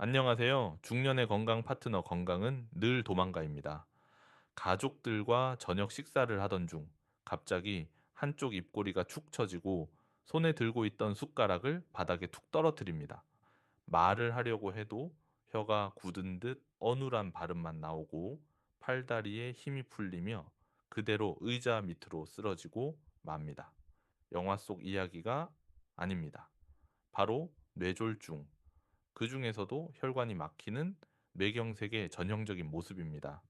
안녕하세요. 중년의 건강 파트너 건강은 늘 도망가입니다. 가족들과 저녁 식사를 하던 중 갑자기 한쪽 입꼬리가 축 처지고 손에 들고 있던 숟가락을 바닥에 툭 떨어뜨립니다. 말을 하려고 해도 혀가 굳은 듯 어눌한 발음만 나오고 팔다리에 힘이 풀리며 그대로 의자 밑으로 쓰러지고 맙니다. 영화 속 이야기가 아닙니다. 바로 뇌졸중, 그 중에서도 혈관이 막히는 뇌경색의 전형적인 모습입니다.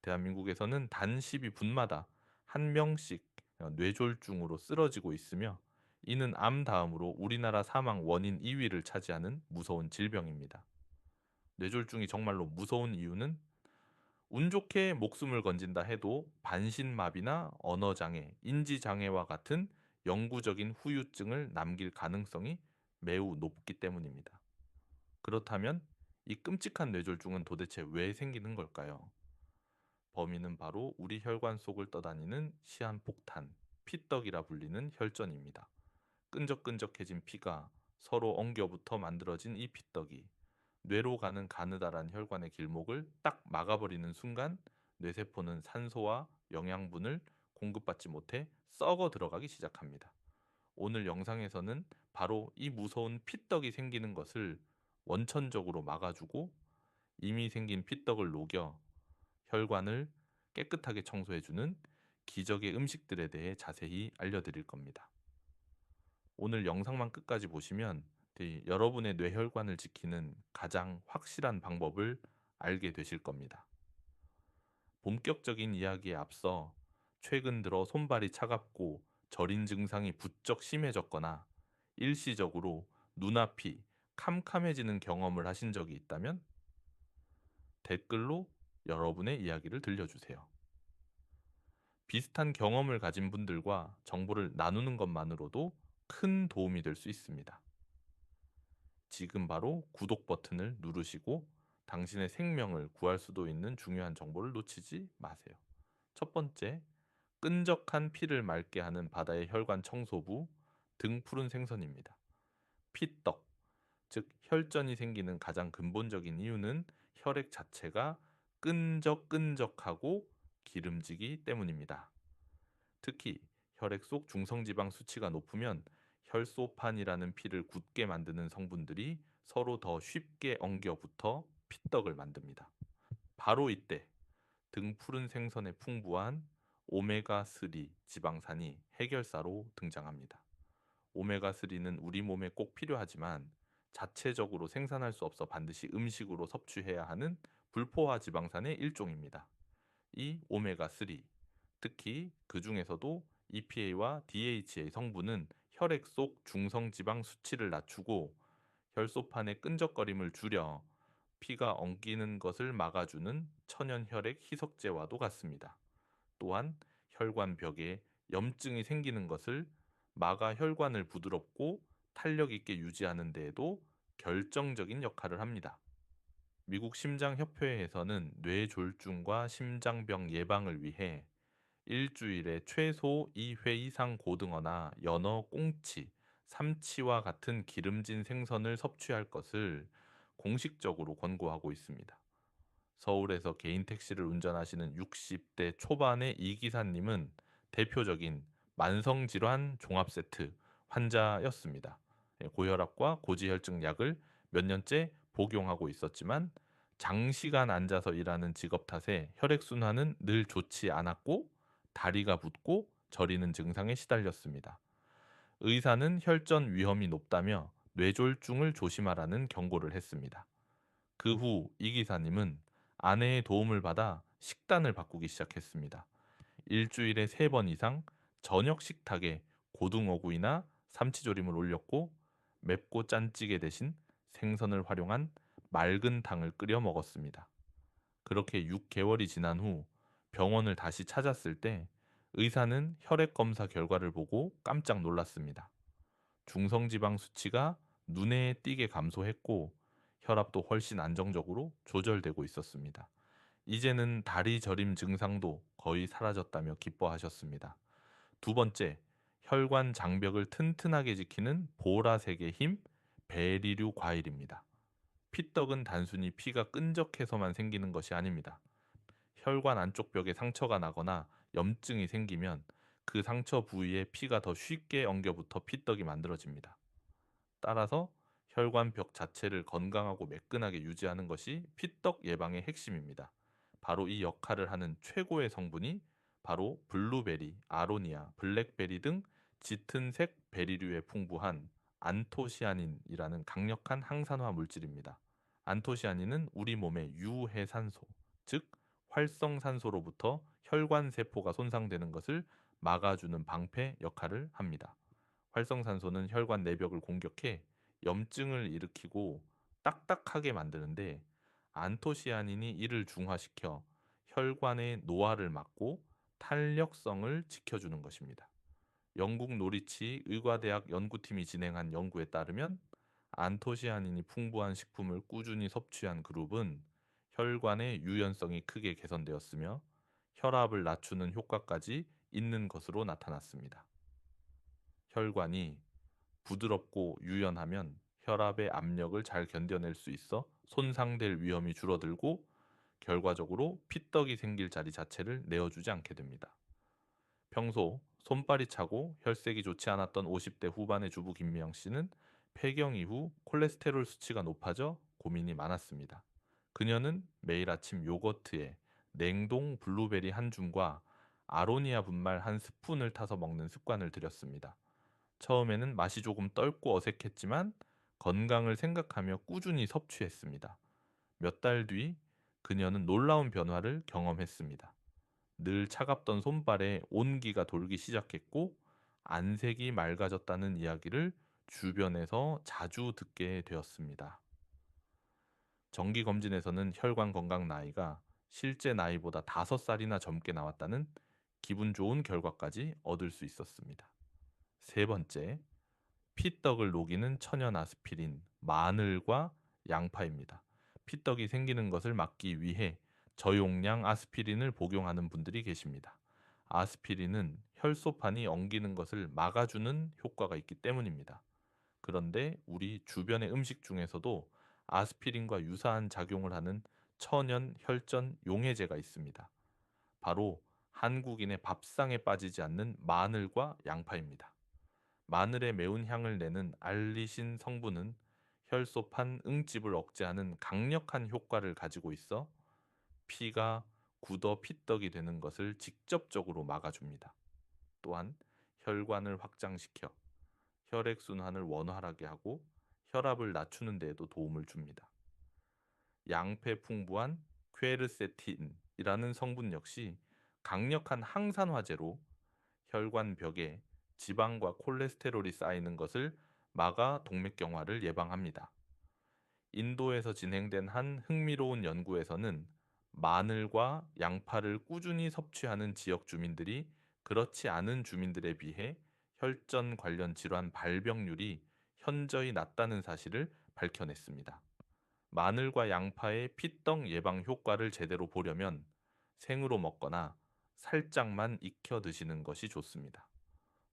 대한민국에서는 단 12분마다 한 명씩 뇌졸중으로 쓰러지고 있으며 이는 암 다음으로 우리나라 사망 원인 2위를 차지하는 무서운 질병입니다. 뇌졸중이 정말로 무서운 이유는 운 좋게 목숨을 건진다 해도 반신마비나 언어장애, 인지장애와 같은 영구적인 후유증을 남길 가능성이 매우 높기 때문입니다. 그렇다면 이 끔찍한 뇌졸중은 도대체 왜 생기는 걸까요? 범인은 바로 우리 혈관 속을 떠다니는 시한폭탄, 피떡이라 불리는 혈전입니다. 끈적끈적해진 피가 서로 엉겨붙어 만들어진 이 피떡이 뇌로 가는 가느다란 혈관의 길목을 딱 막아버리는 순간 뇌세포는 산소와 영양분을 공급받지 못해 썩어 들어가기 시작합니다. 오늘 영상에서는 바로 이 무서운 피떡이 생기는 것을 원천적으로 막아주고 이미 생긴 피떡을 녹여 혈관을 깨끗하게 청소해주는 기적의 음식들에 대해 자세히 알려드릴 겁니다. 오늘 영상만 끝까지 보시면 여러분의 뇌혈관을 지키는 가장 확실한 방법을 알게 되실 겁니다. 본격적인 이야기에 앞서 최근 들어 손발이 차갑고 저린 증상이 부쩍 심해졌거나 일시적으로 눈앞이 캄캄해지는 경험을 하신 적이 있다면 댓글로 여러분의 이야기를 들려주세요. 비슷한 경험을 가진 분들과 정보를 나누는 것만으로도 큰 도움이 될 수 있습니다. 지금 바로 구독 버튼을 누르시고 당신의 생명을 구할 수도 있는 중요한 정보를 놓치지 마세요. 첫 번째, 끈적한 피를 맑게 하는 바다의 혈관 청소부 등푸른 생선입니다. 피떡, 즉 혈전이 생기는 가장 근본적인 이유는 혈액 자체가 끈적끈적하고 기름지기 때문입니다. 특히 혈액 속 중성지방 수치가 높으면 혈소판이라는 피를 굳게 만드는 성분들이 서로 더 쉽게 엉겨 붙어 피떡을 만듭니다. 바로 이때 등푸른 생선에 풍부한 오메가3 지방산이 해결사로 등장합니다. 오메가3는 우리 몸에 꼭 필요하지만 자체적으로 생산할 수 없어 반드시 음식으로 섭취해야 하는 불포화 지방산의 일종입니다. 이 오메가3, 특히 그 중에서도 EPA와 DHA 성분은 혈액 속 중성지방 수치를 낮추고 혈소판의 끈적거림을 줄여 피가 엉키는 것을 막아주는 천연 혈액 희석제와도 같습니다. 또한 혈관 벽에 염증이 생기는 것을 막아 혈관을 부드럽고 탄력 있게 유지하는 데에도 결정적인 역할을 합니다. 미국 심장협회에서는 뇌졸중과 심장병 예방을 위해 일주일에 최소 2회 이상 고등어나 연어, 꽁치, 삼치와 같은 기름진 생선을 섭취할 것을 공식적으로 권고하고 있습니다. 서울에서 개인 택시를 운전하시는 60대 초반의 이 기사님은 대표적인 만성질환 종합세트 환자였습니다. 고혈압과 고지혈증 약을 몇 년째 복용하고 있었지만 장시간 앉아서 일하는 직업 탓에 혈액순환은 늘 좋지 않았고 다리가 붓고 저리는 증상에 시달렸습니다. 의사는 혈전 위험이 높다며 뇌졸중을 조심하라는 경고를 했습니다. 그 후 이 기사님은 아내의 도움을 받아 식단을 바꾸기 시작했습니다. 일주일에 3번 이상 저녁 식탁에 고등어구이나 삼치조림을 올렸고 맵고 짠 찌개 대신 생선을 활용한 맑은 탕을 끓여 먹었습니다. 그렇게 6개월이 지난 후 병원을 다시 찾았을 때 의사는 혈액 검사 결과를 보고 깜짝 놀랐습니다. 중성지방 수치가 눈에 띄게 감소했고 혈압도 훨씬 안정적으로 조절되고 있었습니다. 이제는 다리 저림 증상도 거의 사라졌다며 기뻐하셨습니다. 두 번째, 혈관 장벽을 튼튼하게 지키는 보라색의 힘, 베리류 과일입니다. 피떡은 단순히 피가 끈적해서만 생기는 것이 아닙니다. 혈관 안쪽 벽에 상처가 나거나 염증이 생기면 그 상처 부위에 피가 더 쉽게 엉겨붙어 피떡이 만들어집니다. 따라서 혈관 벽 자체를 건강하고 매끈하게 유지하는 것이 피떡 예방의 핵심입니다. 바로 이 역할을 하는 최고의 성분이 바로 블루베리, 아로니아, 블랙베리 등 짙은색 베리류에 풍부한 안토시아닌이라는 강력한 항산화 물질입니다. 안토시아닌은 우리 몸의 유해산소, 즉 활성산소로부터 혈관 세포가 손상되는 것을 막아주는 방패 역할을 합니다. 활성산소는 혈관 내벽을 공격해 염증을 일으키고 딱딱하게 만드는데, 안토시아닌이 이를 중화시켜 혈관의 노화를 막고 탄력성을 지켜주는 것입니다. 영국 노리치 의과대학 연구팀이 진행한 연구에 따르면 안토시아닌이 풍부한 식품을 꾸준히 섭취한 그룹은 혈관의 유연성이 크게 개선되었으며 혈압을 낮추는 효과까지 있는 것으로 나타났습니다. 혈관이 부드럽고 유연하면 혈압의 압력을 잘 견뎌낼 수 있어 손상될 위험이 줄어들고 결과적으로 피떡이 생길 자리 자체를 내어주지 않게 됩니다. 평소 손발이 차고 혈색이 좋지 않았던 50대 후반의 주부 김미영 씨는 폐경 이후 콜레스테롤 수치가 높아져 고민이 많았습니다. 그녀는 매일 아침 요거트에 냉동 블루베리 한 줌과 아로니아 분말 한 스푼을 타서 먹는 습관을 들였습니다. 처음에는 맛이 조금 떫고 어색했지만 건강을 생각하며 꾸준히 섭취했습니다. 몇 달 뒤 그녀는 놀라운 변화를 경험했습니다. 늘 차갑던 손발에 온기가 돌기 시작했고 안색이 맑아졌다는 이야기를 주변에서 자주 듣게 되었습니다. 정기 검진에서는 혈관 건강 나이가 실제 나이보다 5살이나 젊게 나왔다는 기분 좋은 결과까지 얻을 수 있었습니다. 세 번째, 피떡을 녹이는 천연 아스피린, 마늘과 양파입니다. 피떡이 생기는 것을 막기 위해 저용량 아스피린을 복용하는 분들이 계십니다. 아스피린은 혈소판이 엉기는 것을 막아주는 효과가 있기 때문입니다. 그런데 우리 주변의 음식 중에서도 아스피린과 유사한 작용을 하는 천연 혈전 용해제가 있습니다. 바로 한국인의 밥상에 빠지지 않는 마늘과 양파입니다. 마늘의 매운 향을 내는 알리신 성분은 혈소판 응집을 억제하는 강력한 효과를 가지고 있어 피가 굳어 피떡이 되는 것을 직접적으로 막아줍니다. 또한 혈관을 확장시켜 혈액순환을 원활하게 하고 혈압을 낮추는 데에도 도움을 줍니다. 양패 풍부한 퀘르세틴이라는 성분 역시 강력한 항산화제로 혈관 벽에 지방과 콜레스테롤이 쌓이는 것을 막아 동맥경화를 예방합니다. 인도에서 진행된 한 흥미로운 연구에서는 마늘과 양파를 꾸준히 섭취하는 지역 주민들이 그렇지 않은 주민들에 비해 혈전 관련 질환 발병률이 현저히 낮다는 사실을 밝혀냈습니다. 마늘과 양파의 피떡 예방 효과를 제대로 보려면 생으로 먹거나 살짝만 익혀 드시는 것이 좋습니다.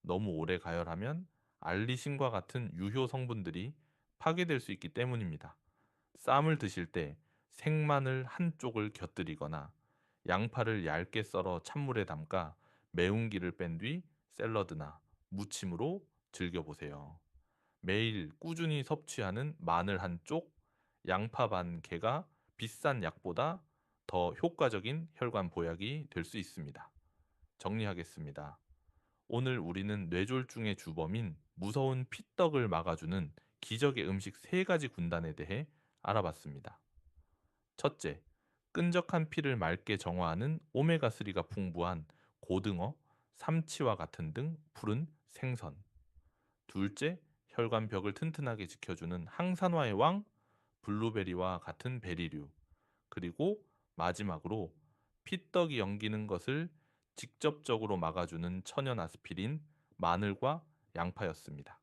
너무 오래 가열하면 알리신과 같은 유효 성분들이 파괴될 수 있기 때문입니다. 쌈을 드실 때 생마늘 한쪽을 곁들이거나 양파를 얇게 썰어 찬물에 담가 매운기를 뺀 뒤 샐러드나 무침으로 즐겨보세요. 매일 꾸준히 섭취하는 마늘 한쪽, 양파 반 개가 비싼 약보다 더 효과적인 혈관 보약이 될 수 있습니다. 정리하겠습니다. 오늘 우리는 뇌졸중의 주범인 무서운 피떡을 막아주는 기적의 음식 3가지 군단에 대해 알아봤습니다. 첫째, 끈적한 피를 맑게 정화하는 오메가3가 풍부한 고등어, 삼치와 같은 등 푸른 생선. 둘째, 혈관 벽을 튼튼하게 지켜주는 항산화의 왕, 블루베리와 같은 베리류. 그리고 마지막으로 피떡이 연기는 것을 직접적으로 막아주는 천연 아스피린, 마늘과 양파였습니다.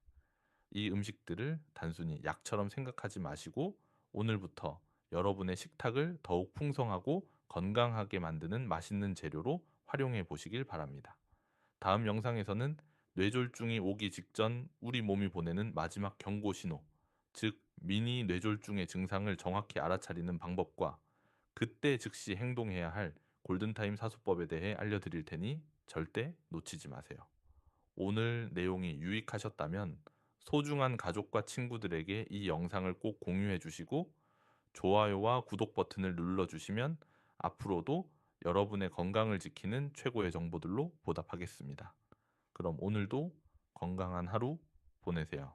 이 음식들을 단순히 약처럼 생각하지 마시고 오늘부터 여러분의 식탁을 더욱 풍성하고 건강하게 만드는 맛있는 재료로 활용해 보시길 바랍니다. 다음 영상에서는 뇌졸중이 오기 직전 우리 몸이 보내는 마지막 경고 신호, 즉 미니 뇌졸중의 증상을 정확히 알아차리는 방법과 그때 즉시 행동해야 할 골든타임 사수법에 대해 알려드릴 테니 절대 놓치지 마세요. 오늘 내용이 유익하셨다면 소중한 가족과 친구들에게 이 영상을 꼭 공유해 주시고 좋아요와 구독 버튼을 눌러주시면 앞으로도 여러분의 건강을 지키는 최고의 정보들로 보답하겠습니다. 그럼 오늘도 건강한 하루 보내세요.